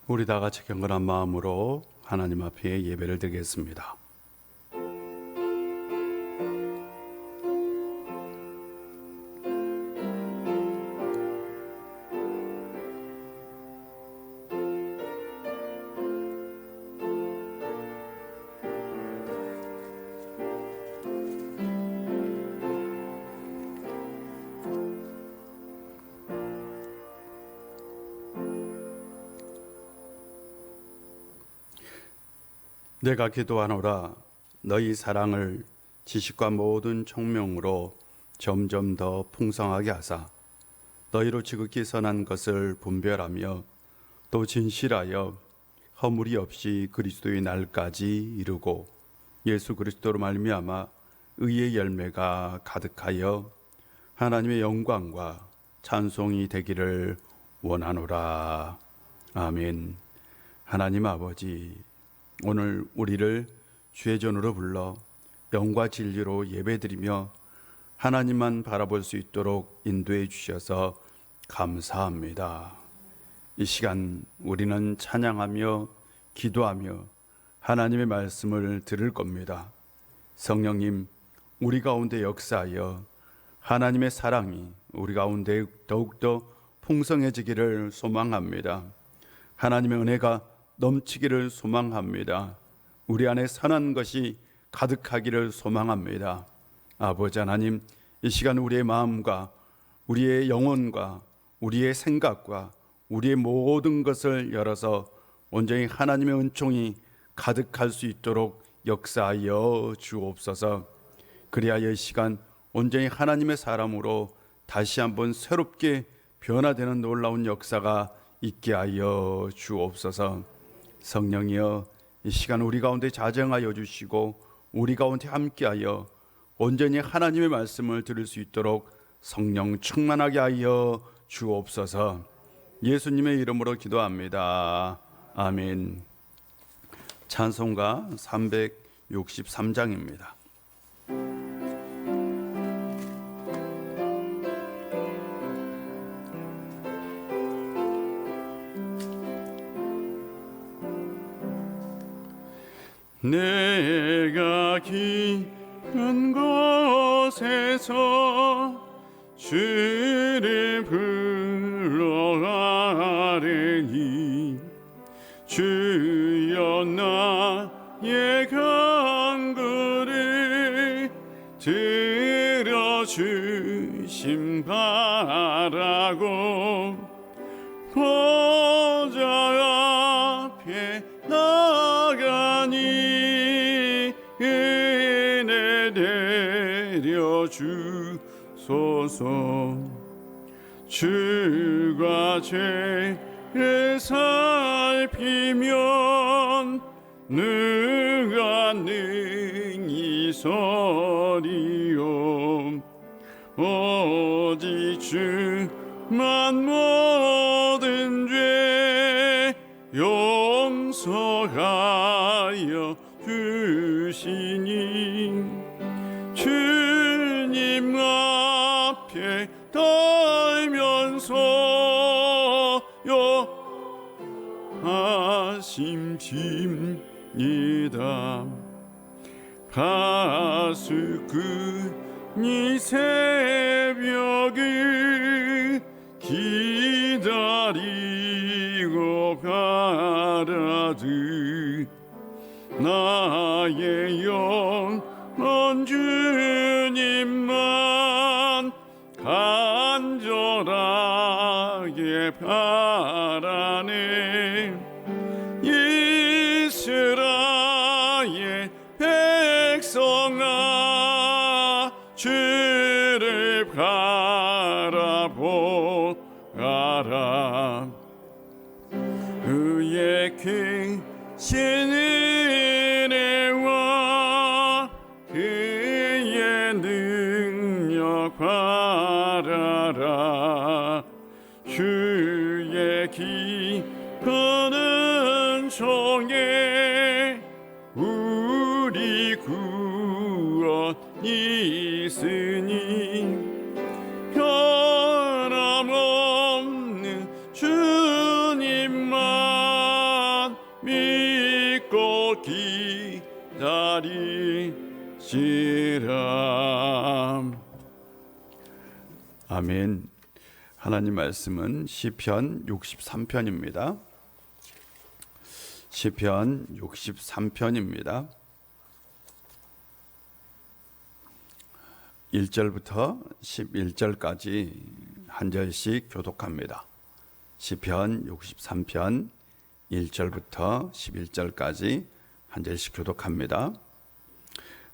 우리 다 같이 경건한 마음으로 하나님 앞에 예배를 드리겠습니다. 내가 기도하노라. 너희 사랑을 지식과 모든 총명으로 점점 더 풍성하게 하사 너희로 지극히 선한 것을 분별하며 또 진실하여 허물이 없이 그리스도의 날까지 이루고 예수 그리스도로 말미암아 의의 열매가 가득하여 하나님의 영광과 찬송이 되기를 원하노라. 아멘. 하나님 아버지, 오늘 우리를 주의 전으로 불러 영과 진리로 예배드리며 하나님만 바라볼 수 있도록 인도해 주셔서 감사합니다. 이 시간 우리는 찬양하며 기도하며 하나님의 말씀을 들을 겁니다. 성령님, 우리 가운데 역사하여 하나님의 사랑이 우리 가운데 더욱더 풍성해지기를 소망합니다. 하나님의 은혜가 넘치기를 소망합니다. 우리 안에 선한 것이 가득하기를 소망합니다. 아버지 하나님, 이 시간 우리의 마음과 우리의 영혼과 우리의 생각과 우리의 모든 것을 열어서 온전히 하나님의 은총이 가득할 수 있도록 역사하여 주옵소서. 그리하여 이 시간 온전히 하나님의 사람으로 다시 한번 새롭게 변화되는 놀라운 역사가 있게 하여 주옵소서. 성령이여, 이 시간 우리 가운데 자정하여 주시고 우리 가운데 함께하여 온전히 하나님의 말씀을 들을 수 있도록 성령 충만하게 하여 주옵소서. 예수님의 이름으로 기도합니다. 아멘. 찬송가 363장입니다. 내가 깊은 곳에서 주를 불러가리니 주여 나의 간구를 들어주심 바라고 보좌 앞에 나가니 은혜 내려주소서. 주가 죄를 살피면 누가 능히 서리요. 오직 주만 모든 죄 용서하여 주시니 주님 앞에 떨면서 하심집니다. 가수꾼이 새벽을 기다리고 가라듯 나의 영혼 주님만 간절하게 바라네. 이스라엘 백성아, 주를 바라보아라. 그의 크신 은혜와 그의 능력 바라라. 주의 깊은 은총에 우리 구원이 있으니 변함없는 주님만 믿고 기다리시라. 아멘. 하나님 말씀은 시편 63편입니다. 시편 63편입니다. 1절부터 11절까지 한 절씩 교독합니다. 시편 63편 1절부터 11절까지 한 절씩 교독합니다.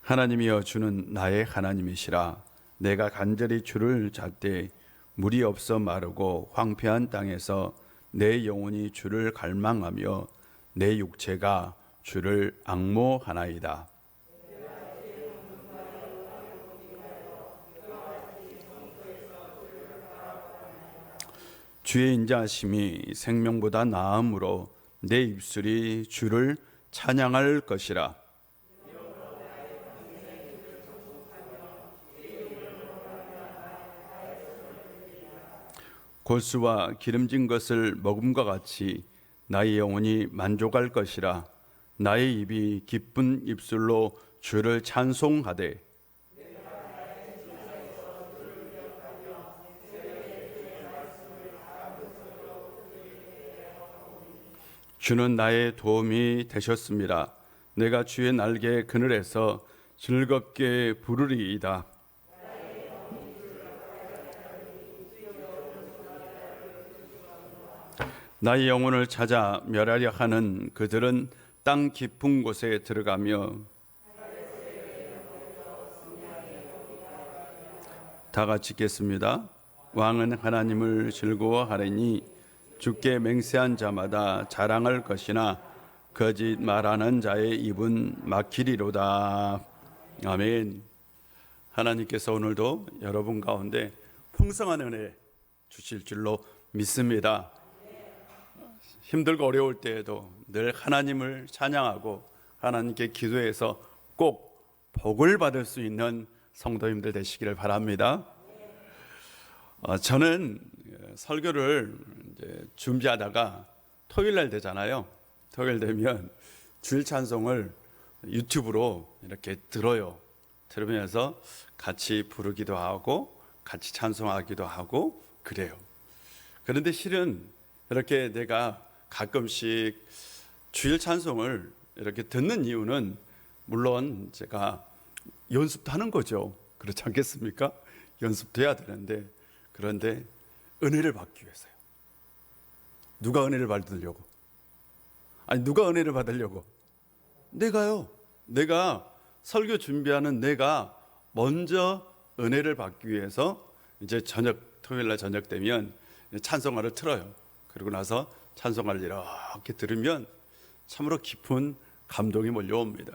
하나님이여, 주는 나의 하나님이시라. 내가 간절히 주를 찾되 물이 없어 마르고 황폐한 땅에서 내 영혼이 주를 갈망하며 내 육체가 주를 앙모하나이다. 주의 인자하심이 생명보다 나음으로 내 입술이 주를 찬양할 것이라. 골수와 기름진 것을 먹음과 같이 나의 영혼이 만족할 것이라. 나의 입이 기쁜 입술로 주를 찬송하되 주는 나의 도움이 되셨습니다. 내가 주의 날개 그늘에서 즐겁게 부르리이다. 나의 영혼을 찾아 멸하려 하는 그들은 땅 깊은 곳에 들어가며 다 같이 읽겠습니다. 왕은 하나님을 즐거워하리니 주께 맹세한 자마다 자랑할 것이나 거짓 말하는 자의 입은 막히리로다. 아멘. 하나님께서 오늘도 여러분 가운데 풍성한 은혜 주실 줄로 믿습니다. 힘들고 어려울 때에도 늘 하나님을 찬양하고 하나님께 기도해서 꼭 복을 받을 수 있는 성도님들 되시기를 바랍니다. 저는 설교를 이제 준비하다가 토요일 날 되잖아요. 토요일 되면 주일 찬송을 유튜브로 이렇게 들어요. 들으면서 같이 부르기도 하고 같이 찬송하기도 하고 그래요. 그런데 실은 이렇게 내가 가끔씩 주일 찬송을 이렇게 듣는 이유는 물론 제가 연습도 하는 거죠. 그렇지 않겠습니까? 연습도 해야 되는데, 그런데 은혜를 받기 위해서요. 누가 은혜를 받으려고? 아니, 누가 은혜를 받으려고? 내가요. 내가 설교 준비하는 내가 먼저 은혜를 받기 위해서 이제 토요일날 저녁 되면 찬송가를 틀어요. 그러고 나서 찬송가를 이렇게 들으면 참으로 깊은 감동이 몰려옵니다.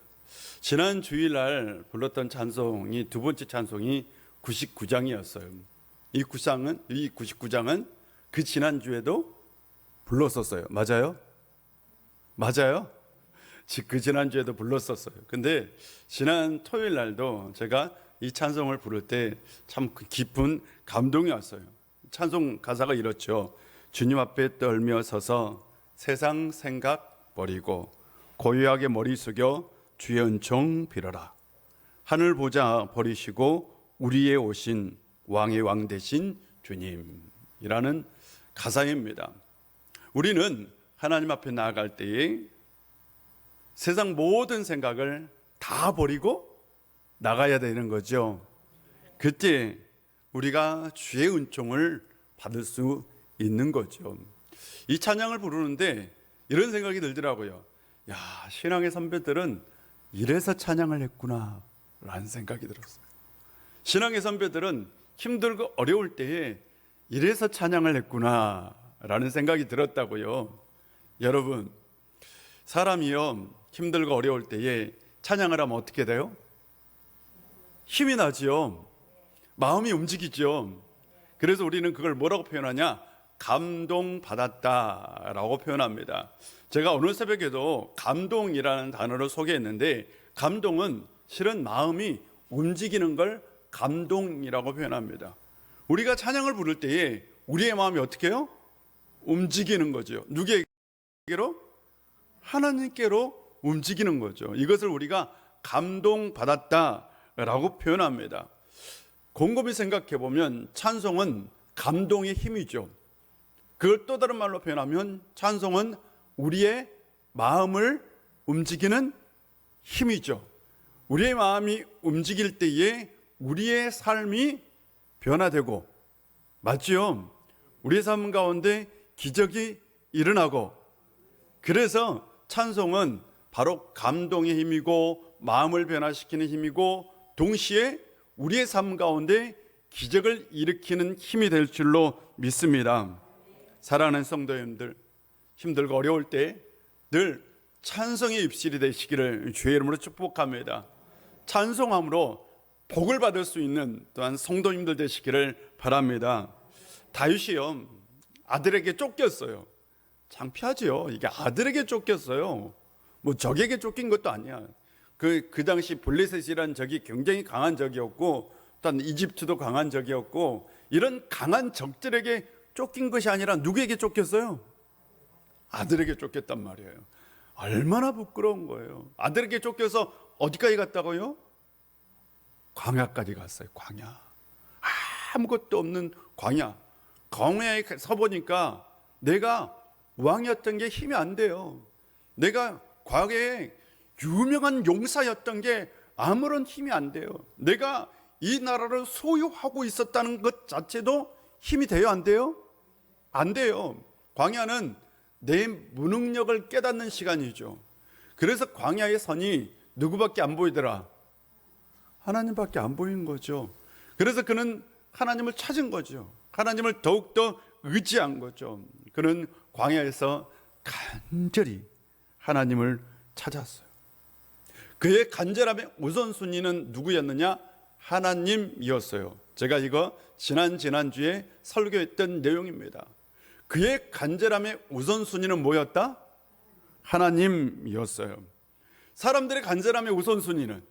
지난 주일날 불렀던 찬송이 두 번째 찬송이 99장이었어요. 이 99장은 그 지난주에도 불렀었어요. 맞아요? 맞아요? 그 지난주에도 불렀었어요. 근데 지난 토요일 날도 제가 이 찬송을 부를 때 참 깊은 감동이 왔어요. 찬송 가사가 이렇죠. 주님 앞에 떨며 서서 세상 생각 버리고 고요하게 머리 숙여 주의 은총 빌어라. 하늘 보자 버리시고 우리의 오신 왕의 왕 되신 주님이라는 가사입니다. 우리는 하나님 앞에 나아갈 때에 세상 모든 생각을 다 버리고 나가야 되는 거죠. 그때 우리가 주의 은총을 받을 수 있는 거죠. 이 찬양을 부르는데 이런 생각이 들더라고요. 야, 신앙의 선배들은 이래서 찬양을 했구나 라는 생각이 들었어요. 신앙의 선배들은 힘들고 어려울 때에 이래서 찬양을 했구나 라는 생각이 들었다고요. 여러분, 사람이요 힘들고 어려울 때에 찬양을 하면 어떻게 돼요? 힘이 나지요. 마음이 움직이죠. 그래서 우리는 그걸 뭐라고 표현하냐? 감동받았다라고 표현합니다. 제가 오늘 새벽에도 감동이라는 단어를 소개했는데, 감동은 실은 마음이 움직이는 걸 감동이라고 표현합니다. 우리가 찬양을 부를 때에 우리의 마음이 어떻게 해요? 움직이는 거죠. 누구에게로? 하나님께로 움직이는 거죠. 이것을 우리가 감동받았다라고 표현합니다. 곰곰이 생각해 보면 찬송은 감동의 힘이죠. 그걸 또 다른 말로 표현하면 찬송은 우리의 마음을 움직이는 힘이죠. 우리의 마음이 움직일 때에 우리의 삶이 변화되고, 맞지요? 우리의 삶 가운데 기적이 일어나고, 그래서 찬송은 바로 감동의 힘이고 마음을 변화시키는 힘이고 동시에 우리의 삶 가운데 기적을 일으키는 힘이 될 줄로 믿습니다. 사랑하는 성도님들, 힘들고 어려울 때 늘 찬송의 입술이 되시기를 주의 이름으로 축복합니다. 찬송함으로 복을 받을 수 있는 또한 성도님들 되시기를 바랍니다. 다윗이요, 아들에게 쫓겼어요. 창피하지요. 이게 아들에게 쫓겼어요. 뭐 적에게 쫓긴 것도 아니야. 그 당시 블레셋이라는 적이 굉장히 강한 적이었고, 또한 이집트도 강한 적이었고, 이런 강한 적들에게 쫓긴 것이 아니라 누구에게 쫓겼어요? 아들에게 쫓겼단 말이에요. 얼마나 부끄러운 거예요. 아들에게 쫓겨서 어디까지 갔다고요? 광야까지 갔어요. 광야. 아무것도 없는 광야. 광야에 서보니까 내가 왕이었던 게 힘이 안 돼요. 내가 과거에 유명한 용사였던 게 아무런 힘이 안 돼요. 내가 이 나라를 소유하고 있었다는 것 자체도 힘이 돼요, 안 돼요? 안 돼요. 광야는 내 무능력을 깨닫는 시간이죠. 그래서 광야의 선이 누구밖에 안 보이더라? 하나님밖에 안 보인 거죠. 그래서 그는 하나님을 찾은 거죠. 하나님을 더욱더 의지한 거죠. 그는 광야에서 간절히 하나님을 찾았어요. 그의 간절함의 우선순위는 누구였느냐? 하나님이었어요. 제가 이거 지난주에 설교했던 내용입니다. 그의 간절함의 우선순위는 뭐였다? 하나님이었어요. 사람들의 간절함의 우선순위는,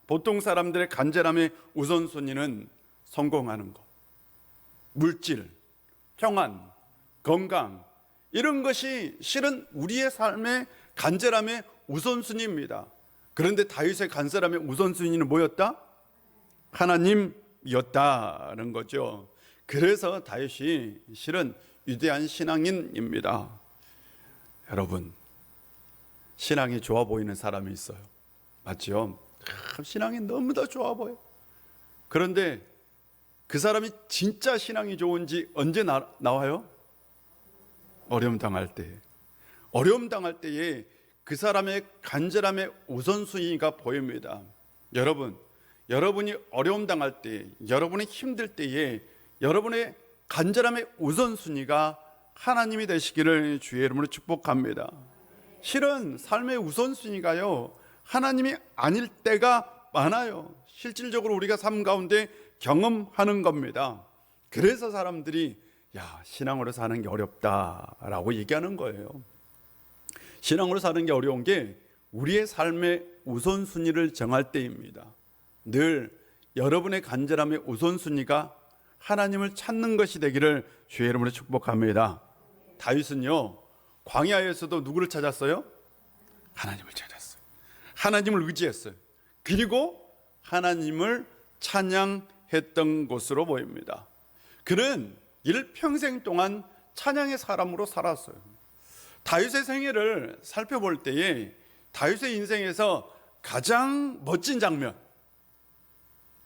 보통 사람들의 간절함의 우선순위는 성공하는 것, 물질, 평안, 건강, 이런 것이 실은 우리의 삶의 간절함의 우선순위입니다. 그런데 다윗의 간절함의 우선순위는 뭐였다? 하나님이었다는 거죠. 그래서 다윗이 실은 위대한 신앙인입니다. 여러분, 신앙이 좋아 보이는 사람이 있어요. 맞죠? 신앙이 너무나 좋아 보여. 그런데 그 사람이 진짜 신앙이 좋은지 언제 나와요? 어려움 당할 때. 어려움 당할 때에 그 사람의 간절함의 우선순위가 보입니다. 여러분이 어려움 당할 때, 여러분이 힘들 때에 여러분의 간절함의 우선순위가 하나님이 되시기를 주의 이름으로 축복합니다. 실은 삶의 우선순위가요, 하나님이 아닐 때가 많아요. 실질적으로 우리가 삶 가운데 경험하는 겁니다. 그래서 사람들이 신앙으로 사는 게 어렵다라고 얘기하는 거예요. 신앙으로 사는 게 어려운 게 우리의 삶의 우선순위를 정할 때입니다. 늘 여러분의 간절함의 우선순위가 하나님을 찾는 것이 되기를 주의 이름으로 축복합니다. 다윗은요, 광야에서도 누구를 찾았어요? 하나님을 찾았어요. 하나님을 의지했어요. 그리고 하나님을 찬양했던 것으로 보입니다. 그는 일평생 동안 찬양의 사람으로 살았어요. 다윗의 생애를 살펴볼 때에 다윗의 인생에서 가장 멋진 장면,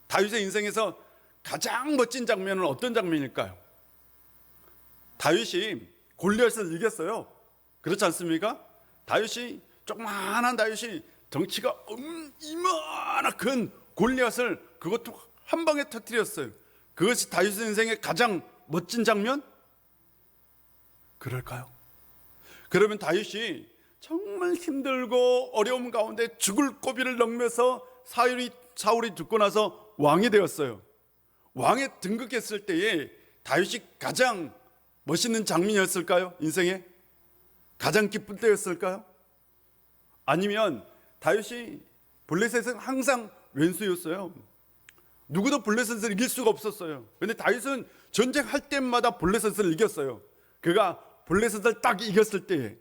다윗의 인생에서 가장 멋진 장면은 어떤 장면일까요? 다윗이 골리앗을 이겼어요. 그렇지 않습니까? 조그마한 다윗이 덩치가 이만한 골리앗을 그것도 한 방에 터뜨렸어요. 그것이 다윗의 인생의 가장 멋진 장면? 그럴까요? 그러면 다윗이 정말 힘들고 어려움 가운데 죽을 고비를 넘면서 사울이 죽고 나서 왕이 되었어요. 왕에 등극했을 때에 다윗이 가장 멋있는 장면이었을까요? 인생에 가장 기쁜 때였을까요? 아니면 다윗이 블레셋은 항상 왼수였어요. 누구도 블레셋을 이길 수가 없었어요. 그런데 다윗은 전쟁할 때마다 블레셋을 이겼어요. 그가 블레셋을 딱 이겼을 때에,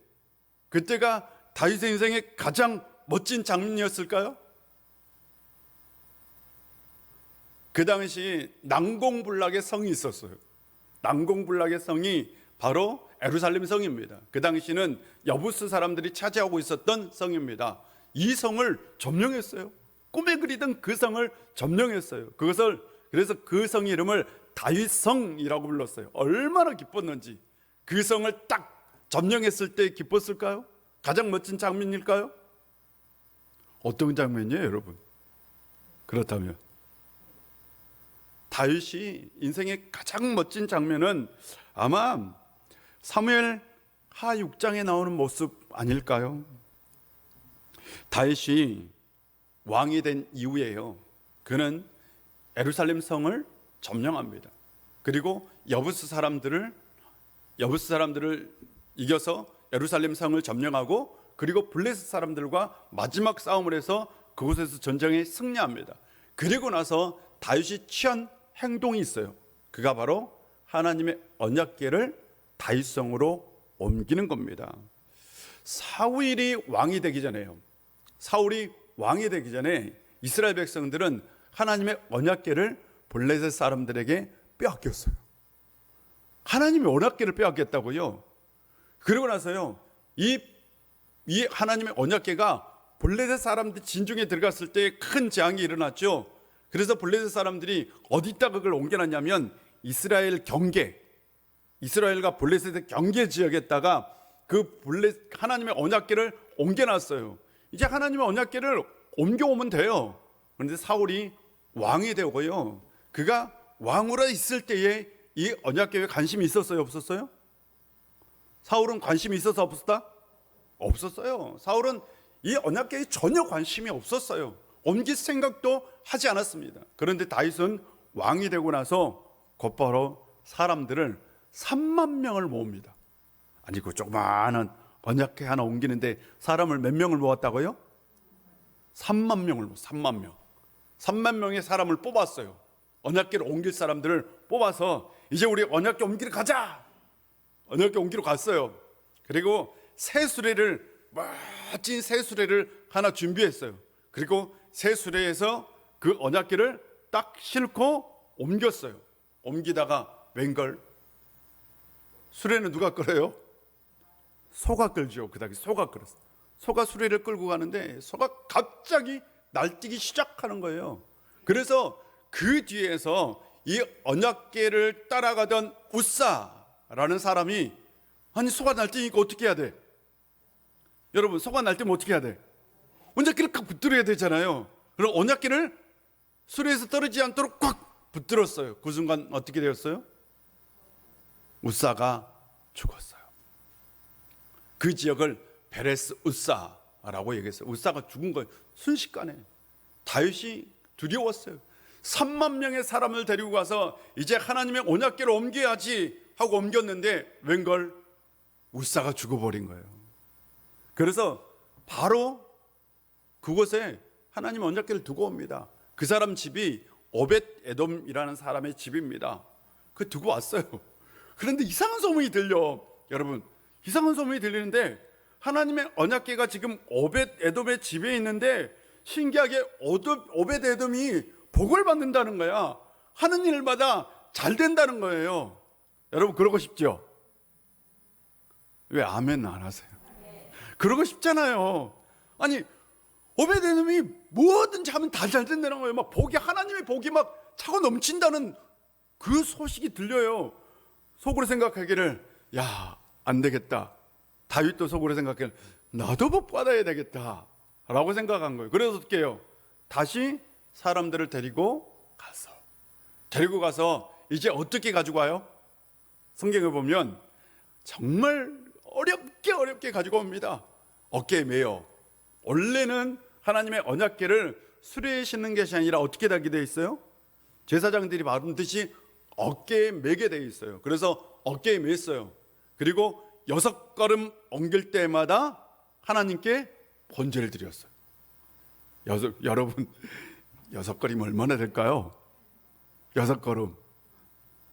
그때가 다윗의 인생의 가장 멋진 장면이었을까요? 그 당시 난공불락의 성이 있었어요. 난공불락의 성이 바로 예루살렘 성입니다. 그 당시는 여부스 사람들이 차지하고 있었던 성입니다. 이 성을 점령했어요. 꿈에 그리던 그 성을 점령했어요. 그래서 그 성 이름을 다윗성이라고 불렀어요. 얼마나 기뻤는지. 그 성을 딱 점령했을 때 기뻤을까요? 가장 멋진 장면일까요? 어떤 장면이에요, 여러분? 그렇다면 다윗이 인생의 가장 멋진 장면은 아마 사무엘 하 6장에 나오는 모습 아닐까요? 다윗이 왕이 된 이후에요, 그는 예루살렘 성을 점령합니다. 그리고 여부스 사람들을 이겨서 예루살렘 성을 점령하고, 그리고 블레셋 사람들과 마지막 싸움을 해서 그곳에서 전쟁에 승리합니다. 그리고 나서 다윗이 취한 행동이 있어요. 그가 바로 하나님의 언약궤를 다윗성으로 옮기는 겁니다. 사울이 왕이 되기 전에 이스라엘 백성들은 하나님의 언약궤를 블레셋 사람들에게 빼앗겼어요. 하나님의 언약궤를 빼앗겼다고요. 그러고 나서요, 이 하나님의 언약궤가 블레셋 사람들 진중에 들어갔을 때 큰 재앙이 일어났죠. 그래서 블레셋 사람들이 어디다 그걸 옮겨놨냐면 이스라엘과 블레셋의 경계 지역에다가 하나님의 언약궤를 옮겨놨어요. 이제 하나님의 언약궤를 옮겨오면 돼요. 그런데 사울이 왕이 되고요, 그가 왕으로 있을 때에 이 언약궤에 관심이 있었어요, 없었어요? 사울은 관심이 있어서 없었다? 없었어요. 사울은 이 언약궤에 전혀 관심이 없었어요. 옮길 생각도 하지 않았습니다. 그런데 다윗은 왕이 되고 나서 곧바로 사람들을 3만 명을 모읍니다. 아니, 그 조그마한 언약궤 하나 옮기는데 사람을 몇 명을 모았다고요? 3만 명을 모았어요. 3만 명. 3만 명의 사람을 뽑았어요. 언약궤를 옮길 사람들을 뽑아서 이제 우리 언약궤 옮기러 가자. 언약궤 옮기러 갔어요. 그리고 멋진 새 수레를 하나 준비했어요. 그리고 새 수레에서 그 언약궤를 딱 싣고 옮겼어요. 옮기다가 웬걸, 수레는 누가 끌어요? 소가 끌죠. 그 당시 소가 끌었어요. 소가 수레를 끌고 가는데 소가 갑자기 날뛰기 시작하는 거예요. 그래서 그 뒤에서 이 언약궤를 따라가던 우사라는 사람이, 아니 소가 날뛰니까 어떻게 해야 돼? 여러분, 소가 날뛰면 어떻게 해야 돼? 언약궤를 꽉 붙들어야 되잖아요. 그럼 언약궤를 수레에서 떨어지지 않도록 꽉 붙들었어요. 그 순간 어떻게 되었어요? 우사가 죽었어요. 그 지역을 베레스 우사라고 얘기했어요. 우사가 죽은 거예요. 순식간에. 다윗이 두려웠어요. 3만 명의 사람을 데리고 가서 이제 하나님의 언약궤를 옮겨야지 하고 옮겼는데 웬걸, 우사가 죽어버린 거예요. 그래서 바로 그곳에 하나님의 언약궤를 두고 옵니다. 그 사람 집이 오벳 에돔이라는 사람의 집입니다. 그 두고 왔어요. 그런데 이상한 소문이 들려. 여러분, 이상한 소문이 들리는데 하나님의 언약궤가 지금 오벳 에돔의 집에 있는데 신기하게 오벳 에돔이 복을 받는다는 거야. 하는 일마다 잘 된다는 거예요. 여러분, 그러고 싶죠? 왜 아멘 안 하세요? 그러고 싶잖아요. 아니, 오벳 에돔이 뭐든지 하면 다 잘 된다는 거예요. 막 하나님의 복이 막 차고 넘친다는 그 소식이 들려요. 속으로 생각하기를, 야, 안 되겠다. 다윗도 속으로 생각하기를, 나도 복 받아야 되겠다 라고 생각한 거예요. 그래서 어떻게 해요? 다시 사람들을 데리고 가서 이제 어떻게 가지고 와요? 성경을 보면 정말 어렵게 가지고 옵니다. 어깨에 매요. 원래는 하나님의 언약궤를 수레에 싣는 것이 아니라 어떻게 달게 되어 있어요? 제사장들이 받듯이 어깨에 매게 되어 있어요. 그래서 어깨에 맸어요. 그리고 6걸음 옮길 때마다 하나님께 번제를 드렸어요. 여러분, 6걸음 얼마나 될까요? 6걸음.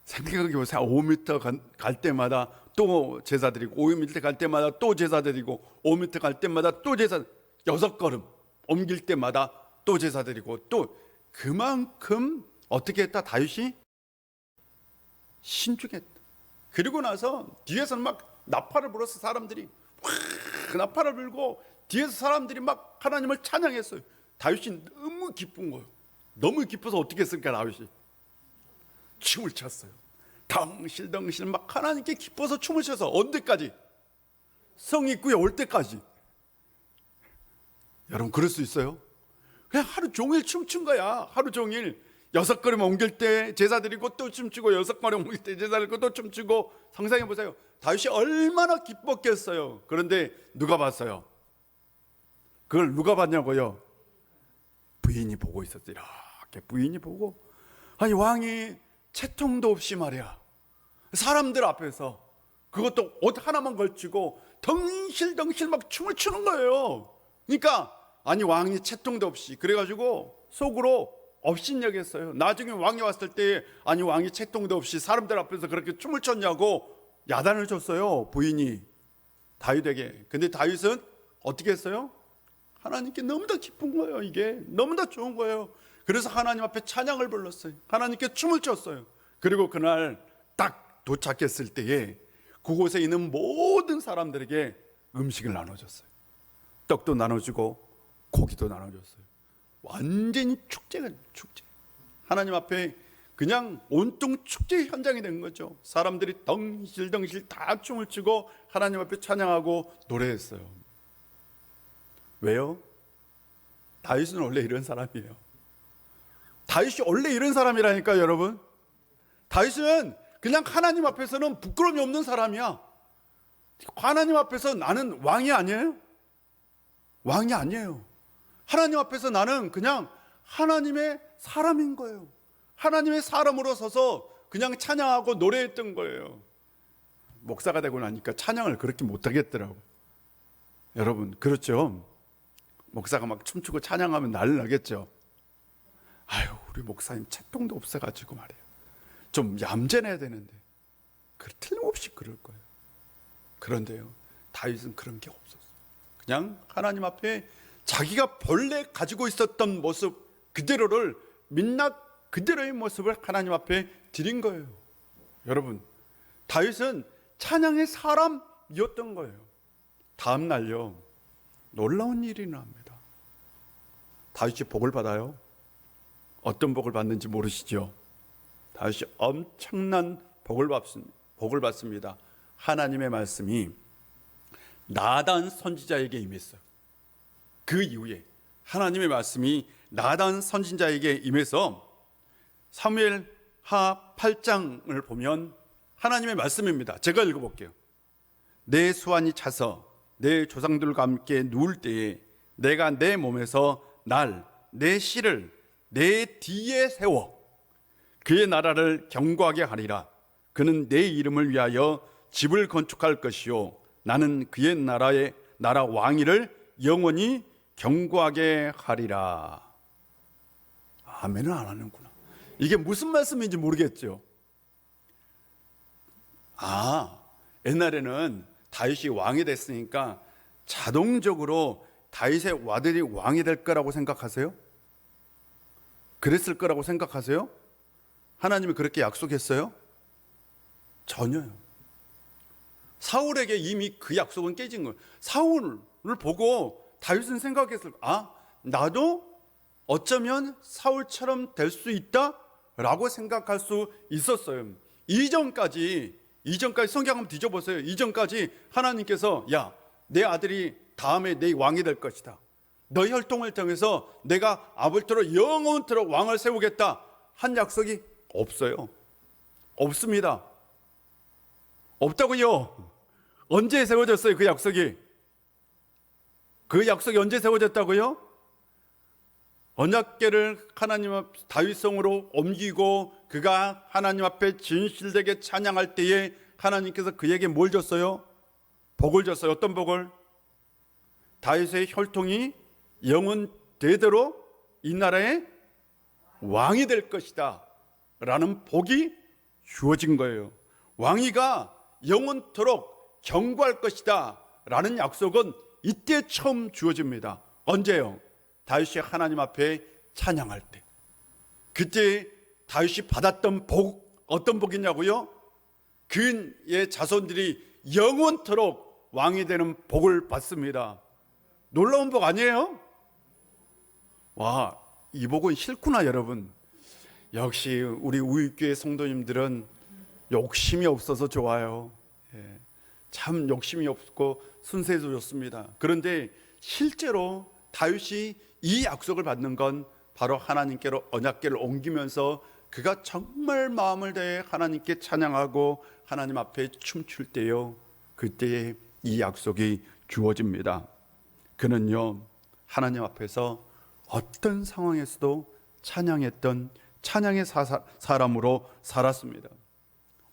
생각해 보세요. 5m 갈 때마다 또 제사 드리고, 5m 갈 때마다 또 제사 드리고, 5m 갈 때마다 또 제사, 6걸음 옮길 때마다 또 제사 드리고, 또 그만큼 어떻게 했다? 다윗이 신중했다. 그리고 나서 뒤에서는 막 나팔을 불어서 사람들이 그 나팔을 불고 뒤에서 사람들이 막 하나님을 찬양했어요. 다윗이 너무 기쁜 거예요. 너무 기뻐서 어떻게 했을까? 다윗이 춤을 췄어요. 덩실덩실 막 하나님께 기뻐서 춤을 춰서 언제까지? 성 입구에 올 때까지. 여러분 그럴 수 있어요? 그냥 하루 종일 춤춘 거야. 하루 종일 6걸음 옮길 때 제사 드리고 또 춤추고, 6걸음 옮길 때 제사 드리고 또 춤추고. 상상해 보세요. 다윗이 얼마나 기뻤겠어요. 그런데 누가 봤어요? 그걸 누가 봤냐고요? 부인이 보고 있었어요. 이렇게 부인이 보고, 아니 왕이 채통도 없이 말이야, 사람들 앞에서 그것도 옷 하나만 걸치고 덩실덩실 막 춤을 추는 거예요. 그러니까 아니 왕이 채통도 없이, 그래가지고 속으로 업신여겼어요. 나중에 왕이 왔을 때 아니 왕이 채통도 없이 사람들 앞에서 그렇게 춤을 췄냐고 야단을 줬어요, 부인이 다윗에게. 근데 다윗은 어떻게 했어요? 하나님께 너무나 기쁜 거예요. 이게 너무나 좋은 거예요. 그래서 하나님 앞에 찬양을 불렀어요. 하나님께 춤을 췄어요. 그리고 그날 딱 도착했을 때에 그곳에 있는 모든 사람들에게 음식을 나눠줬어요. 떡도 나눠주고 고기도 나눠줬어요. 완전히 축제가 축제. 하나님 앞에 그냥 온통 축제 현장이 된 거죠. 사람들이 덩실덩실 다 춤을 추고 하나님 앞에 찬양하고 노래했어요. 왜요? 다윗은 원래 이런 사람이에요. 다윗이 원래 이런 사람이라니까요, 여러분. 다윗은 그냥 하나님 앞에서는 부끄러움이 없는 사람이야. 하나님 앞에서 나는 왕이 아니에요? 왕이 아니에요. 하나님 앞에서 나는 그냥 하나님의 사람인 거예요. 하나님의 사람으로 서서 그냥 찬양하고 노래했던 거예요. 목사가 되고 나니까 찬양을 그렇게 못하겠더라고. 여러분 그렇죠? 목사가 막 춤추고 찬양하면 난리 나겠죠. 아유, 우리 목사님 채통도 없어가지고 말이에요, 좀 얌전해야 되는데. 틀림없이 그럴 거예요. 그런데요, 다윗은 그런 게 없었어요. 그냥 하나님 앞에 자기가 본래 가지고 있었던 모습 그대로를, 민낯 그대로의 모습을 하나님 앞에 드린 거예요. 여러분, 다윗은 찬양의 사람이었던 거예요. 다음 날요, 놀라운 일이 일어납니다. 다윗이 복을 받아요. 어떤 복을 받는지 모르시죠? 다윗이 엄청난 복을 받습니다. 하나님의 말씀이 나단 선지자에게 임했어요. 그 이후에 하나님의 말씀이 나단 선지자에게 임해서 사무엘하 8장을 보면 하나님의 말씀입니다. 제가 읽어볼게요. 내 수완이 차서 내 조상들과 함께 누울 때에 내가 내 몸에서 내 씨를 내 뒤에 세워 그의 나라를 견고하게 하리라. 그는 내 이름을 위하여 집을 건축할 것이요 나는 그의 나라 왕위를 영원히 견고하게 하리라. 아멘은 안 하는구나. 이게 무슨 말씀인지 모르겠죠. 옛날에는 다윗이 왕이 됐으니까 자동적으로 다윗의 아들이 왕이 될 거라고 생각하세요? 그랬을 거라고 생각하세요? 하나님이 그렇게 약속했어요? 전혀요. 사울에게 이미 그 약속은 깨진 거예요. 사울을 보고 다윗은 생각했을 거예요. 나도 어쩌면 사울처럼 될 수 있다라고 생각할 수 있었어요. 이전까지 성경 한번 뒤져보세요. 이전까지 하나님께서 야, 내 아들이 다음에 내 왕이 될 것이다. 너 혈통을 통해서 내가 아버지로 영원토록 왕을 세우겠다 한 약속이 없어요. 없습니다. 없다고요. 언제 세워졌어요? 그 약속이 언제 세워졌다고요? 언약궤를 하나님 앞 다윗성으로 옮기고 그가 하나님 앞에 진실되게 찬양할 때에 하나님께서 그에게 뭘 줬어요? 복을 줬어요. 어떤 복을? 다윗의 혈통이 영원 대대로 이 나라에 왕이 될 것이다 라는 복이 주어진 거예요. 왕위가 영원토록 경고할 것이다 라는 약속은 이때 처음 주어집니다. 언제요? 다윗이 하나님 앞에 찬양할 때. 그때 다윗이 받았던 복, 어떤 복이냐고요? 그의 자손들이 영원토록 왕이 되는 복을 받습니다. 놀라운 복 아니에요? 와, 이 복은 싫구나 여러분. 역시 우리 우익교회 성도님들은 욕심이 없어서 좋아요. 참 욕심이 없고 순수해서 좋습니다. 그런데 실제로 다윗이 이 약속을 받는 건 바로 하나님께로 언약궤를 옮기면서 그가 정말 마음을 다해 하나님께 찬양하고 하나님 앞에 춤출 때요, 그때에 이 약속이 주어집니다. 그는요 하나님 앞에서 어떤 상황에서도 찬양했던 찬양의 사람으로 살았습니다.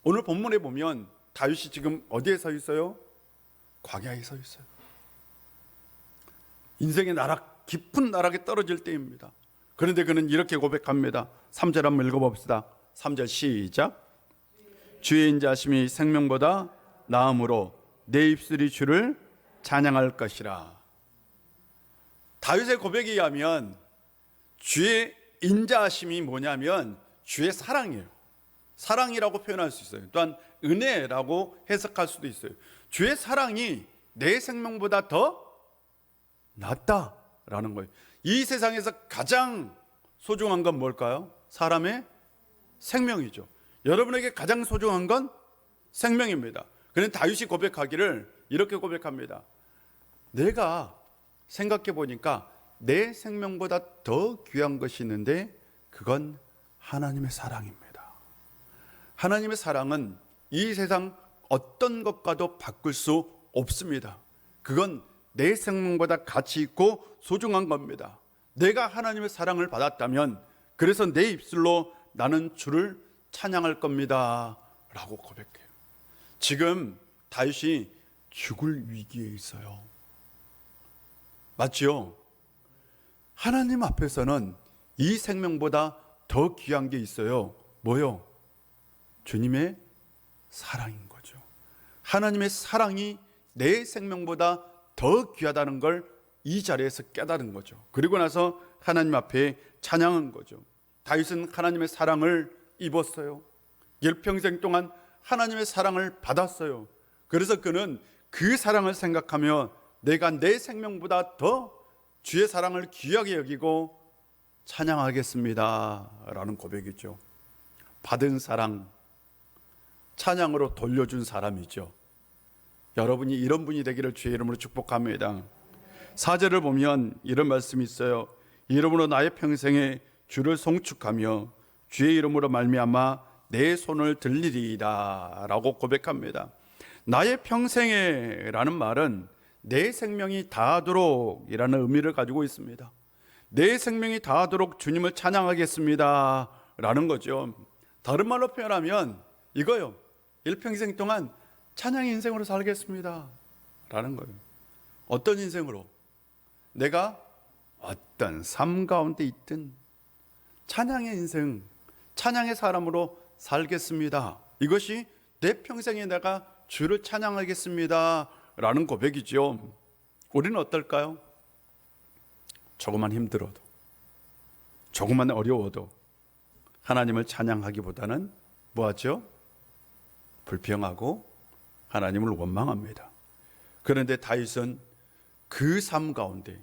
오늘 본문에 보면 다윗이 지금 어디에 서 있어요? 광야에 서 있어요. 인생의 나락, 깊은 나락에 떨어질 때입니다. 그런데 그는 이렇게 고백합니다. 3절 한번 읽어봅시다. 3절 시작. 주의 인자하심이 생명보다 나음으로 내 입술이 주를 찬양할 것이라. 다윗의 고백에 의하면 주의 인자하심이 뭐냐면 주의 사랑이에요. 사랑이라고 표현할 수 있어요. 또한 은혜라고 해석할 수도 있어요. 주의 사랑이 내 생명보다 더 낫다라는 거예요. 이 세상에서 가장 소중한 건 뭘까요? 사람의 생명이죠. 여러분에게 가장 소중한 건 생명입니다. 그런데 다윗이 고백하기를 이렇게 고백합니다. 내가 생각해 보니까 내 생명보다 더 귀한 것이 있는데 그건 하나님의 사랑입니다. 하나님의 사랑은 이 세상 어떤 것과도 바꿀 수 없습니다. 그건 내 생명보다 가치 있고 소중한 겁니다. 내가 하나님의 사랑을 받았다면 그래서 내 입술로 나는 주를 찬양할 겁니다 라고 고백해요. 지금 다윗이 죽을 위기에 있어요. 맞죠? 하나님 앞에서는 이 생명보다 더 귀한 게 있어요. 뭐요? 주님의 사랑인 거죠. 하나님의 사랑이 내 생명보다 더 귀하다는 걸 이 자리에서 깨달은 거죠. 그리고 나서 하나님 앞에 찬양한 거죠. 다윗은 하나님의 사랑을 입었어요. 일평생 동안 하나님의 사랑을 받았어요. 그래서 그는 그 사랑을 생각하며 내가 내 생명보다 더 주의 사랑을 귀하게 여기고 찬양하겠습니다 라는 고백이죠. 받은 사랑 찬양으로 돌려준 사람이죠. 여러분이 이런 분이 되기를 주의 이름으로 축복합니다. 4절을 보면 이런 말씀이 있어요. 이름으로 나의 평생에 주를 송축하며 주의 이름으로 말미암아 내 손을 들리리이다 라고 고백합니다. 나의 평생에 라는 말은 내 생명이 다하도록 이라는 의미를 가지고 있습니다. 내 생명이 다하도록 주님을 찬양하겠습니다 라는 거죠. 다른 말로 표현하면 이거요. 일평생 동안 찬양의 인생으로 살겠습니다 라는 거예요. 어떤 인생으로? 내가 어떤 삶 가운데 있든 찬양의 인생, 찬양의 사람으로 살겠습니다. 이것이 내 평생에 내가 주를 찬양하겠습니다 라는 고백이죠. 우리는 어떨까요? 조금만 힘들어도, 조금만 어려워도 하나님을 찬양하기보다는 뭐하죠? 불평하고 하나님을 원망합니다. 그런데 다윗은 그 삶 가운데,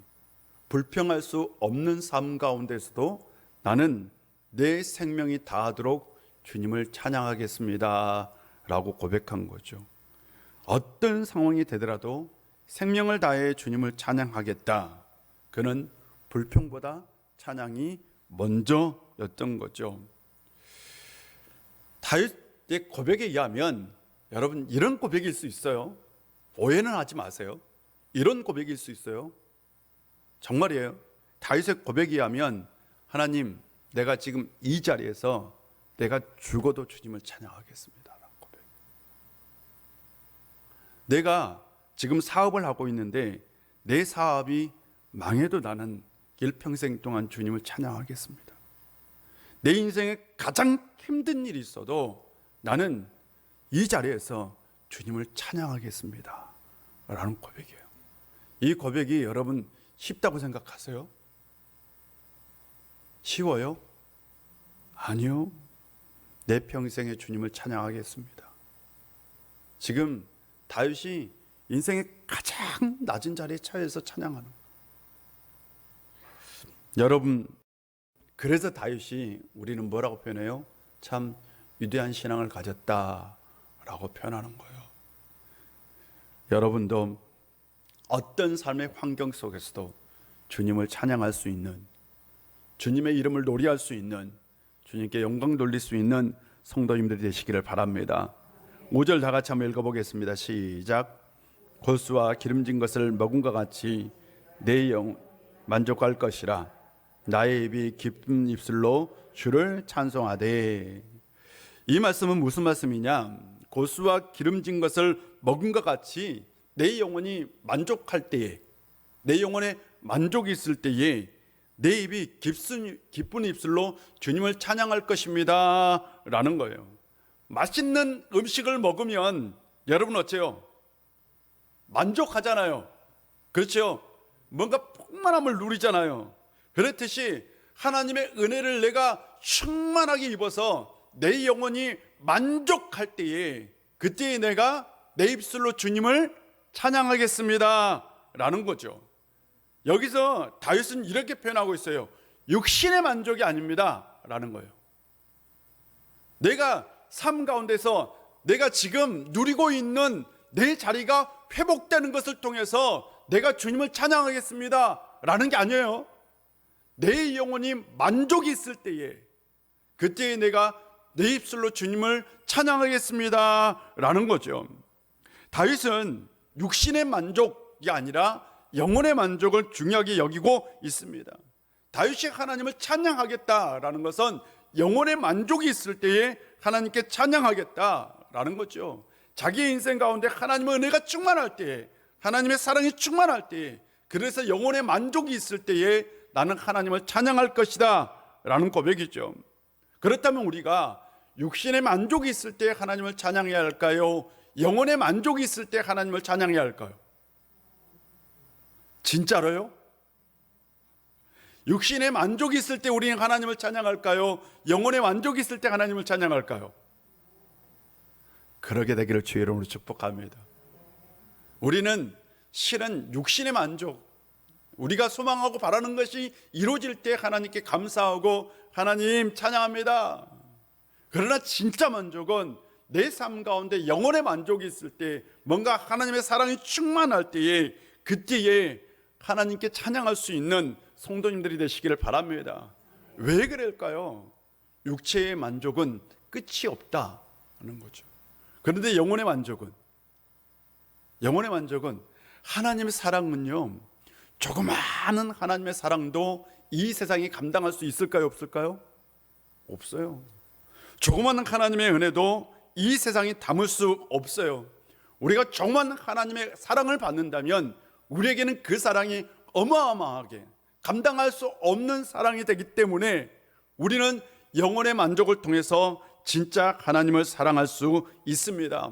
불평할 수 없는 삶 가운데서도 나는 내 생명이 다하도록 주님을 찬양하겠습니다 라고 고백한 거죠. 어떤 상황이 되더라도 생명을 다해 주님을 찬양하겠다. 그는 불평보다 찬양이 먼저였던 거죠. 다윗의 고백에 의하면 여러분 이런 고백일 수 있어요. 오해는 하지 마세요. 이런 고백일 수 있어요. 정말이에요. 다윗의 고백에 의하면 하나님, 내가 지금 이 자리에서 내가 죽어도 주님을 찬양하겠습니다. 고백. 내가 지금 사업을 하고 있는데 내 사업이 망해도 나는 일평생 동안 주님을 찬양하겠습니다. 내 인생에 가장 힘든 일이 있어도 나는 이 자리에서 주님을 찬양하겠습니다 라는 고백이에요. 이 고백이 여러분 쉽다고 생각하세요? 쉬워요? 아니요. 내 평생에 주님을 찬양하겠습니다. 지금 다윗이 인생의 가장 낮은 자리에 처해서 찬양하는 거예요. 여러분, 그래서 다윗이 우리는 뭐라고 표현해요? 참 위대한 신앙을 가졌다라고 표현하는 거예요. 여러분도 어떤 삶의 환경 속에서도 주님을 찬양할 수 있는, 주님의 이름을 노래할 수 있는, 주님께 영광 돌릴 수 있는 성도님들이 되시기를 바랍니다. 5절 다 같이 한번 읽어보겠습니다. 시작. 골수와 기름진 것을 먹음과 같이 내 영 만족할 것이라. 나의 입이 깊은 입술로 주를 찬송하되. 이 말씀은 무슨 말씀이냐? 고수와 기름진 것을 먹음과 같이 내 영혼이 만족할 때에, 내 영혼에 만족이 있을 때에 내 입이 깊은 입술로 주님을 찬양할 것입니다 라는 거예요. 맛있는 음식을 먹으면 여러분 어째요? 만족하잖아요. 그렇죠? 뭔가 풍만함을 누리잖아요. 그렇듯이 하나님의 은혜를 내가 충만하게 입어서 내 영혼이 만족할 때에, 그때에 내가 내 입술로 주님을 찬양하겠습니다 라는 거죠. 여기서 다윗은 이렇게 표현하고 있어요. 육신의 만족이 아닙니다 라는 거예요. 내가 삶 가운데서 내가 지금 누리고 있는 내 자리가 회복되는 것을 통해서 내가 주님을 찬양하겠습니다 라는 게 아니에요. 내 영혼이 만족이 있을 때에, 그때에 내가 내 입술로 주님을 찬양하겠습니다 라는 거죠. 다윗은 육신의 만족이 아니라 영혼의 만족을 중요하게 여기고 있습니다. 다윗이 하나님을 찬양하겠다라는 것은 영혼의 만족이 있을 때에 하나님께 찬양하겠다라는 거죠. 자기의 인생 가운데 하나님의 은혜가 충만할 때에, 하나님의 사랑이 충만할 때에, 그래서 영혼의 만족이 있을 때에 나는 하나님을 찬양할 것이다 라는 고백이죠. 그렇다면 우리가 육신의 만족이 있을 때 하나님을 찬양해야 할까요? 영혼의 만족이 있을 때 하나님을 찬양해야 할까요? 진짜로요? 육신의 만족이 있을 때 우리는 하나님을 찬양할까요? 영혼의 만족이 있을 때 하나님을 찬양할까요? 그러게 되기를 주의 이름으로 축복합니다. 우리는 실은 육신의 만족, 우리가 소망하고 바라는 것이 이루어질 때 하나님께 감사하고 하나님 찬양합니다. 그러나 진짜 만족은 내 삶 가운데 영혼의 만족이 있을 때, 뭔가 하나님의 사랑이 충만할 때에, 그때에 하나님께 찬양할 수 있는 성도님들이 되시기를 바랍니다. 왜 그럴까요? 육체의 만족은 끝이 없다는 거죠. 그런데 영혼의 만족은 하나님의 사랑은요, 조그마한 하나님의 사랑도 이 세상이 감당할 수 있을까요? 없을까요? 없어요. 조그마한 하나님의 은혜도 이 세상이 담을 수 없어요. 우리가 정말 하나님의 사랑을 받는다면 우리에게는 그 사랑이 어마어마하게 감당할 수 없는 사랑이 되기 때문에 우리는 영혼의 만족을 통해서 진짜 하나님을 사랑할 수 있습니다.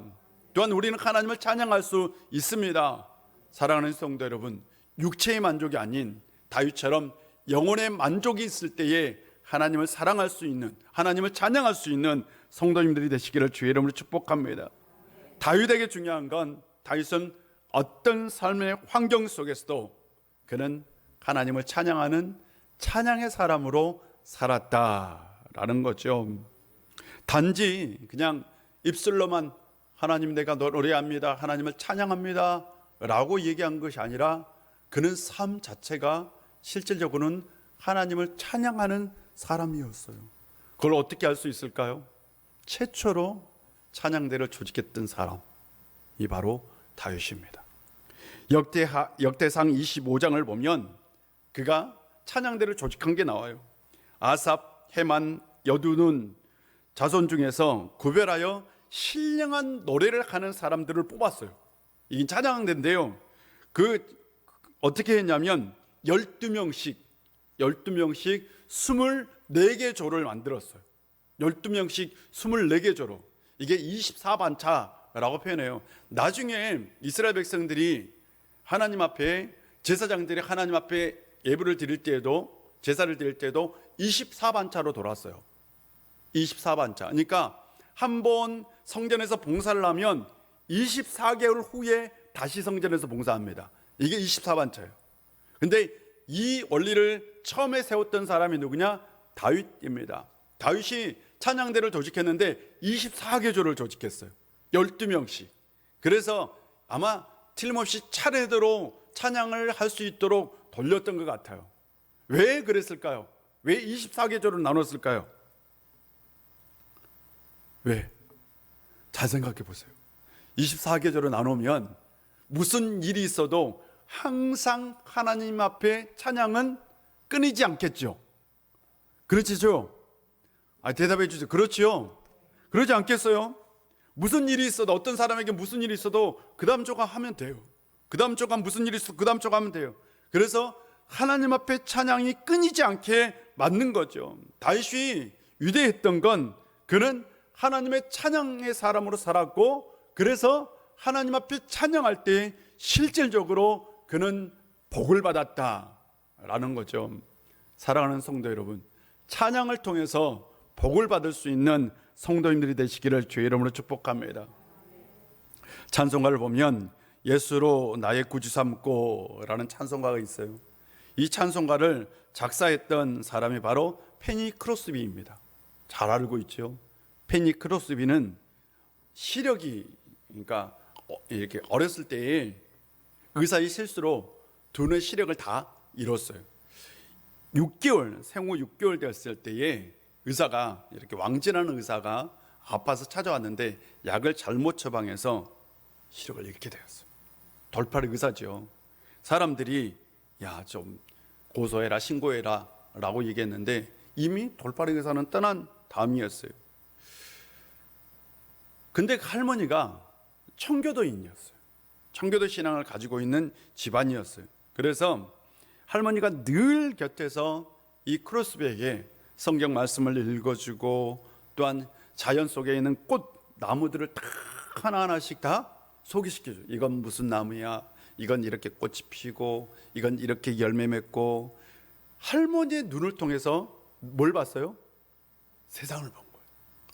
또한 우리는 하나님을 찬양할 수 있습니다. 사랑하는 성도 여러분, 육체의 만족이 아닌 다윗처럼 영혼의 만족이 있을 때에 하나님을 사랑할 수 있는, 하나님을 찬양할 수 있는 성도님들이 되시기를 주의 이름으로 축복합니다. 다윗에게 중요한 건, 다윗은 어떤 삶의 환경 속에서도 그는 하나님을 찬양하는 찬양의 사람으로 살았다라는 거죠. 단지 그냥 입술로만 하나님 내가 노래합니다, 하나님을 찬양합니다 라고 얘기한 것이 아니라 그는 삶 자체가 실질적으로는 하나님을 찬양하는 사람이었어요. 그걸 어떻게 알 수 있을까요? 최초로 찬양대를 조직했던 사람이 바로 다윗입니다. 역대상 25장을 보면 그가 찬양대를 조직한 게 나와요. 아삽, 헤만, 여두눈 자손 중에서 구별하여 신령한 노래를 하는 사람들을 뽑았어요. 이게 찬양대인데요, 어떻게 했냐면 12명씩 24개 조를 만들었어요. 12명씩 24개 조로. 이게 24반차라고 표현해요. 나중에 이스라엘 백성들이 하나님 앞에, 제사장들이 하나님 앞에 예물을 드릴 때에도, 제사를 드릴 때에도 24반차로 돌았어요. 24반차. 그러니까 한 번 성전에서 봉사를 하면 24개월 후에 다시 성전에서 봉사합니다. 이게 24반차예요. 근데 이 원리를 처음에 세웠던 사람이 누구냐? 다윗입니다. 다윗이 찬양대를 조직했는데 24개조를 조직했어요. 12명씩. 그래서 아마 틀림없이 차례대로 찬양을 할 수 있도록 돌렸던 것 같아요. 왜 그랬을까요? 왜 24개조를 나눴을까요? 왜? 잘 생각해 보세요. 24계절로 나누면 무슨 일이 있어도 항상 하나님 앞에 찬양은 끊이지 않겠죠. 그렇지죠? 대답해 주세요. 그렇지요? 그러지 않겠어요? 무슨 일이 있어도, 어떤 사람에게 무슨 일이 있어도 그 다음 조가 하면 돼요. 그 다음 조가 무슨 일이 있어도 그 다음 조가 하면 돼요. 그래서 하나님 앞에 찬양이 끊이지 않게 만든 거죠. 다윗이 위대했던 건 그는 하나님의 찬양의 사람으로 살았고, 그래서 하나님 앞에 찬양할 때 실질적으로 그는 복을 받았다라는 거죠. 사랑하는 성도 여러분, 찬양을 통해서 복을 받을 수 있는 성도님들이 되시기를 주의 이름으로 축복합니다. 찬송가를 보면 예수로 나의 구주 삼고라는 찬송가가 있어요. 이 찬송가를 작사했던 사람이 바로 페니 크로스비입니다. 잘 알고 있죠. 페니 크로스비는 시력이, 그러니까 이렇게 어렸을 때에 의사의 실수로 두 눈의 시력을 다 잃었어요. 6개월, 생후 6개월 되었을 때에 의사가, 이렇게 왕진하는 의사가 아파서 찾아왔는데 약을 잘못 처방해서 시력을 잃게 되었어요. 돌팔이 의사죠. 사람들이 야, 좀 고소해라, 신고해라 라고 얘기했는데 이미 돌팔이 의사는 떠난 다음이었어요. 근데 할머니가 청교도인이었어요. 청교도 신앙을 가지고 있는 집안이었어요. 그래서 할머니가 늘 곁에서 이 크로스비에게 성경 말씀을 읽어주고, 또한 자연 속에 있는 꽃, 나무들을 다 하나하나씩 다 소개시켜줘요. 이건 무슨 나무야, 이건 이렇게 꽃이 피고, 이건 이렇게 열매 맺고. 할머니의 눈을 통해서 뭘 봤어요? 세상을 본 거예요.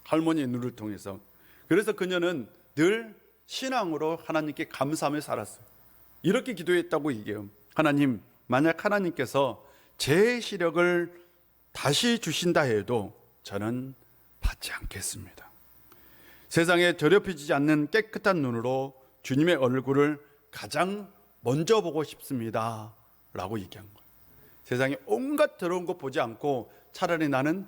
할머니의 눈을 통해서. 그래서 그녀는 늘 신앙으로 하나님께 감사하며 살았어요. 이렇게 기도했다고 얘기해요. 하나님, 만약 하나님께서 제 시력을 다시 주신다 해도 저는 받지 않겠습니다. 세상에 더럽혀지지 않는 깨끗한 눈으로 주님의 얼굴을 가장 먼저 보고 싶습니다 라고 얘기한 거예요. 세상에 온갖 더러운 거 보지 않고 차라리 나는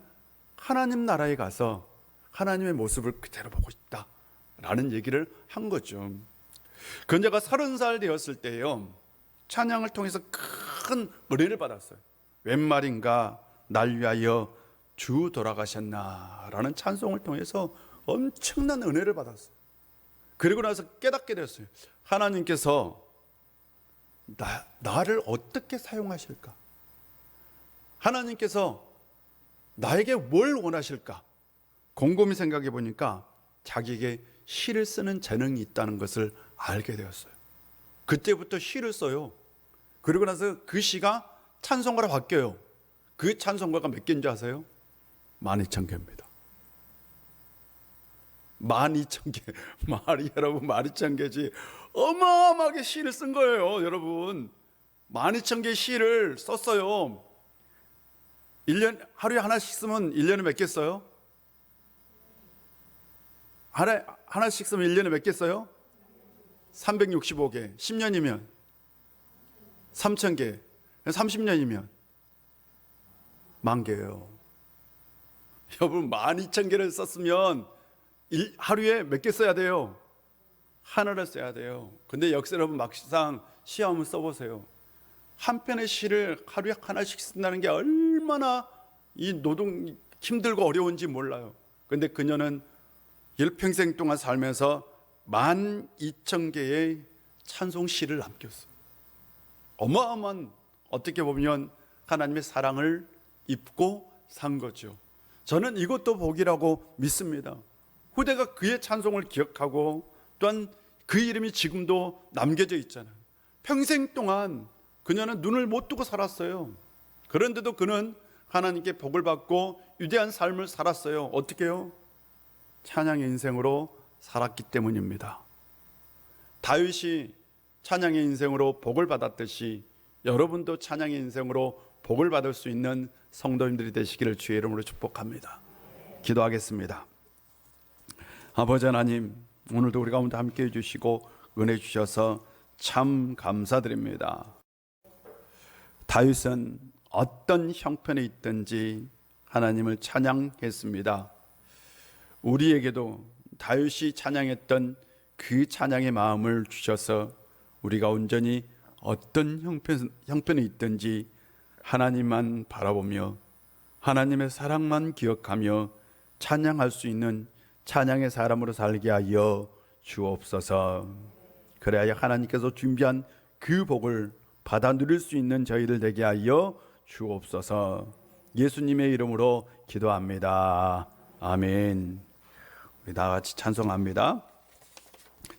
하나님 나라에 가서 하나님의 모습을 그대로 보고 싶다 라는 얘기를 한 거죠. 그녀가 30살 되었을 때요, 찬양을 통해서 큰 은혜를 받았어요. 웬 말인가 날 위하여 주 돌아가셨나 라는 찬송을 통해서 엄청난 은혜를 받았어요. 그리고 나서 깨닫게 됐어요. 하나님께서 나를 어떻게 사용하실까? 하나님께서 나에게 뭘 원하실까? 곰곰이 생각해 보니까 자기에게 시를 쓰는 재능이 있다는 것을 알게 되었어요. 그때부터 시를 써요. 그리고 나서 그 시가 찬송가로 바뀌어요. 그 찬송가가 몇 개인지 아세요? 12,000개입니다. 12,000개. 말이 여러분 12,000개지. 어마어마하게 시를 쓴 거예요, 여러분. 12,000개의 시를 썼어요. 1년, 하루에 하나씩 쓰면 1년에 몇 개 써요? 하나씩 쓰면 1년에 몇 개 써요? 365개. 10년이면 3,000개. 30년이면 10,000개예요. 여러분, 12,000개를 썼으면 하루에 몇 개 써야 돼요? 하나를 써야 돼요. 근데 역시 여러분, 막상 시 한번 써보세요. 한 편의 시를 하루에 하나씩 쓴다는 게 얼마나 이 노동 힘들고 어려운지 몰라요. 근데 그녀는 일평생 동안 살면서 12,000개의 찬송시를 남겼어요. 어마어마한, 어떻게 보면 하나님의 사랑을 입고 산 거죠. 저는 이것도 복이라고 믿습니다. 후대가 그의 찬송을 기억하고 또한 그 이름이 지금도 남겨져 있잖아요. 평생 동안 그녀는 눈을 못 뜨고 살았어요. 그런데도 그는 하나님께 복을 받고 위대한 삶을 살았어요. 어떻게요? 찬양의 인생으로 살았기 때문입니다. 다윗이 찬양의 인생으로 복을 받았듯이 여러분도 찬양의 인생으로 복을 받을 수 있는 성도님들이 되시기를 주의 이름으로 축복합니다. 기도하겠습니다. 아버지 하나님, 오늘도 우리 가운데 함께해 주시고 은혜 주셔서 참 감사드립니다. 다윗은 어떤 형편에 있든지 하나님을 찬양했습니다. 우리에게도 다윗이 찬양했던 그 찬양의 마음을 주셔서 우리가 온전히 어떤 형편에 있든지 하나님만 바라보며 하나님의 사랑만 기억하며 찬양할 수 있는 찬양의 사람으로 살게 하여 주옵소서. 그래야 하나님께서 준비한 그 복을 받아 누릴 수 있는 저희들 되게 하여 주옵소서. 예수님의 이름으로 기도합니다. 아멘. 우리 다 같이 찬송합니다.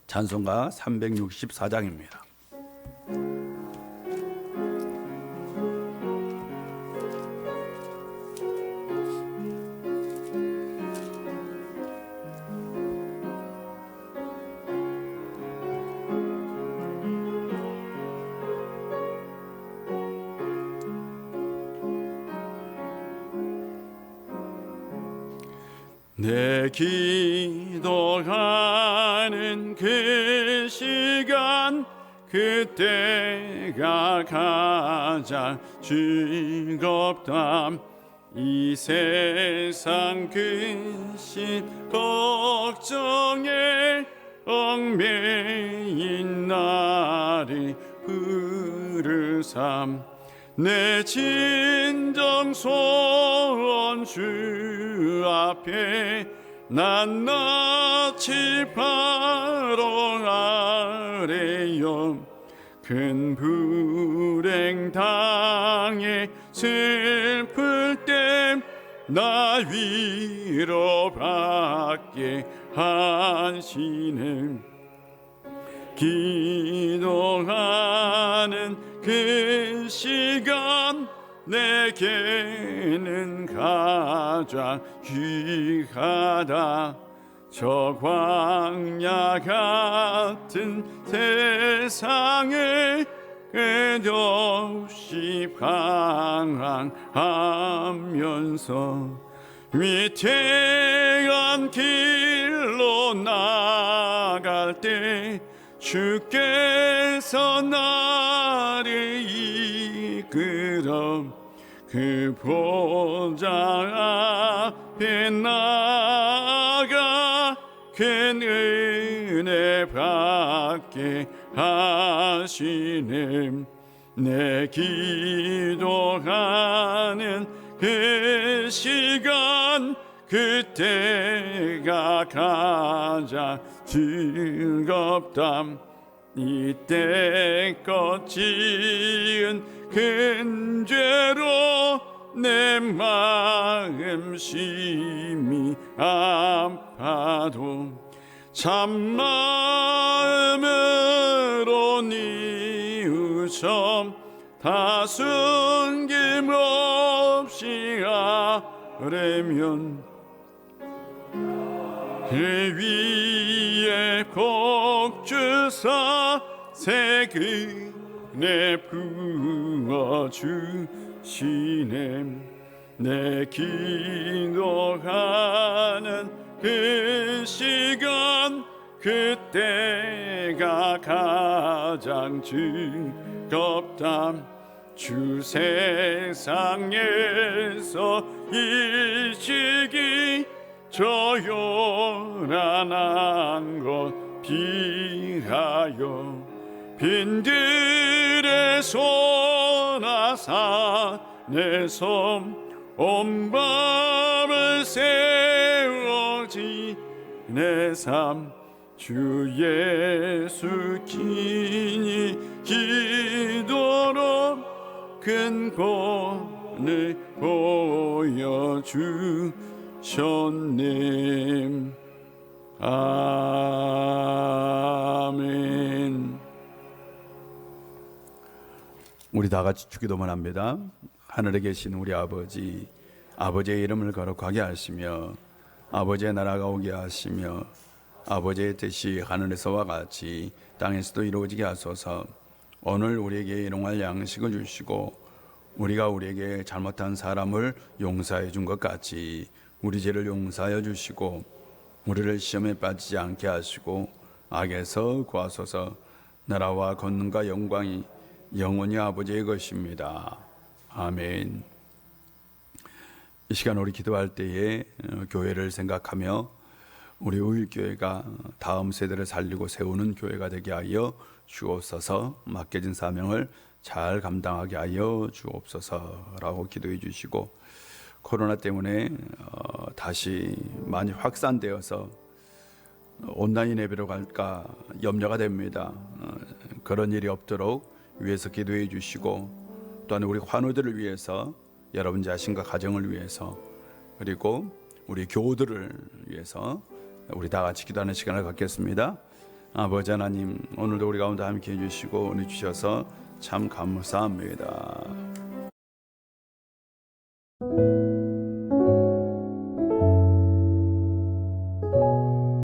찬송가 364장입니다. 내 기도하는 그 시간 그때가 가장 즐겁다. 이 세상 근심 걱정에 얽매인 나를 부르삼. 내 진정 소원 주 앞에 낱낱이 바로 아래요. 큰 불행 당해 슬플 때 나 위로받게 하시는 기도하는 그 시간 내게는 가장 귀하다. 저 광야 같은 세상에 끝없이 방황하면서 위태한 길로 나갈 때 주께서 나를 이끌어 그 보좌 앞에 나가 큰 은혜 받게 하시네. 내 기도하는 그 시간 그때가 가장 즐겁다. 이때껏 지은 큰 죄로 내 마음 심히 아파도 참마음으로 뉘우쳐 다 숨김없이 아뢰면 그 위에 복 주사 새 은혜 부어주시네. 내 기도하는 그 시간 그때가 가장 즐겁다. 주 세상에서 이 시기 조용한 곳 피하여 빈들의 소나 산에서 온 밤을 세워지 내 삶 주 예수 기니 기도로 큰 복 보여주셨네. 아멘. 우리 다 같이 주기도만 합니다. 하늘에 계신 우리 아버지, 아버지의 이름을 거룩하게 하시며 아버지의 나라가 오게 하시며 아버지의 뜻이 하늘에서와 같이 땅에서도 이루어지게 하소서. 오늘 우리에게 일용할 양식을 주시고 우리가 우리에게 잘못한 사람을 용서해 준 것 같이 우리 죄를 용서하여 주시고 우리를 시험에 빠지지 않게 하시고 악에서 구하소서. 나라와 권능과 영광이 영원히 아버지의 것입니다. 아멘. 이 시간 우리 기도할 때에 교회를 생각하며 우리 우일교회가 다음 세대를 살리고 세우는 교회가 되게 하여 주옵소서. 맡겨진 사명을 잘 감당하게 하여 주옵소서라고 기도해 주시고, 코로나 때문에 다시 많이 확산되어서 온라인 예배로 갈까 염려가 됩니다. 그런 일이 없도록 위해서 기도해 주시고, 또한 우리 환우들을 위해서, 여러분 자신과 가정을 위해서, 그리고 우리 교우들을 위해서 우리 다 같이 기도하는 시간을 갖겠습니다. 아버지 하나님, 오늘도 우리 가운데 함께 해주시고 은혜 주셔서 참 감사합니다.